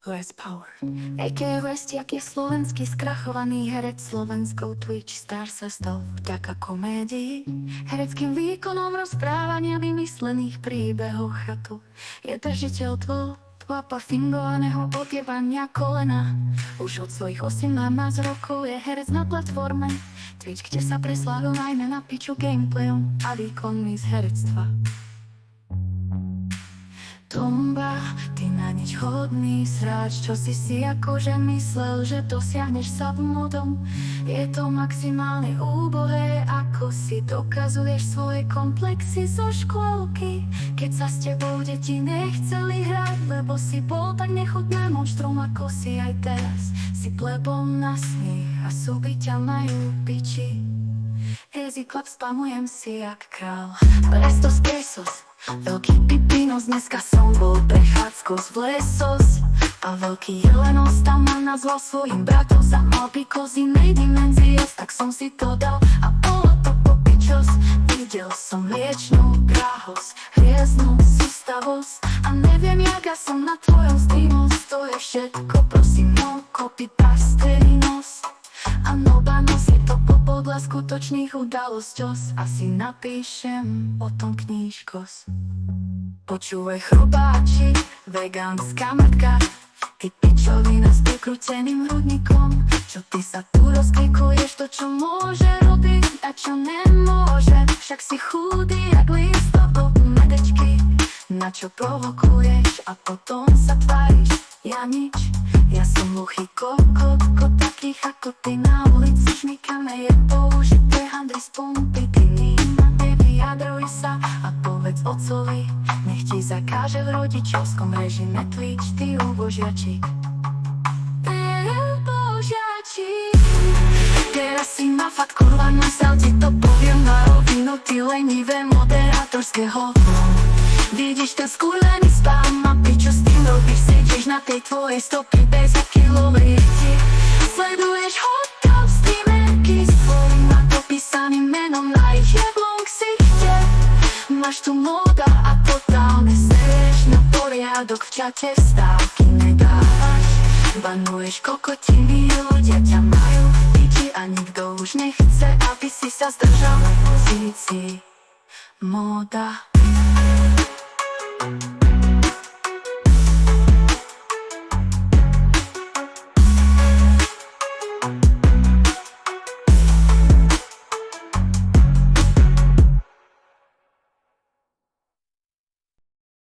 Less power. A.K. Westiak je slovenský skrachovaný herec slovenskou Twitch star sa stal vďaka komédii, hereckým výkonom rozprávania vymyslených príbehov chatu. Je držiteľ tvapa fingovaného odjebania kolena. Už od svojich 18 rokov je herec na platforme Twitch, kde sa preslávil najmä na piču gameplayom a výkonmi z herectva. Tomba, ty na nič hodný sráč, čo si akože myslel, že dosiahneš sa v modom. Je to maximálne úbohé, ako si dokazuješ svoje komplexy zo škôlky. Keď sa s tebou deti nechceli hrať, lebo si bol tak nechutné monštrum, ako si aj teraz. Si plebom na smiech a súby ťa majú piči. Easy club spamujem si jak král. Prestos pesos, veľký pipinos, dneska som bol prechádzkou z vlesos. A veľký jelenos tam ma nazval svojim bratom. Za mal piko z inej dimenzie, tak som si to dal a bolo to popičos. Videl som liečnú drahosť, hrieznú sústavosť a neviem jak ja som na tvojom streamos. To je všetko, prosím, no copy paste nos. A nobanos je to podľa skutočných udalosťos. Asi napíšem o tom knížkos. Počúvaj chrobáči, vegánska mrtka, ty pičovina s prekruteným hrudníkom. Čo ty sa tu rozklikuješ, to čo môže robiť a čo nemôže. Však si chudý jak lístok od medečky. Na čo provokuješ a potom sa tváriš, ja nič. Ja som hluchý kokot, takých ako ty na ulici šmykame. Je použité handry z pumpy, ty nevyjadruj sa a povedz otcovi, nech ti zakáže v rodičovskom režime Twitch, ty ubožiačik. Ubožiačik. Teraz si ma fakt kurva nasel, ti to poviem na rovinu, ty lenivé moderátorské hovno. Vidíš ten skurvený spam a pičo s tým robíš, sedíš na tej tvojej stopy bez kilovej ryti. Sleduješ hot top streamerky s tvojim napísaným menom na ich jeblom ksichte. Máš tu móda a totálne sereš na poriadok v čate, vstávky nedávaš. Banuješ kokotiny, ľudia ťa majú v piči a nikto už nechce, aby si sa zdržal na pozícii. Móda.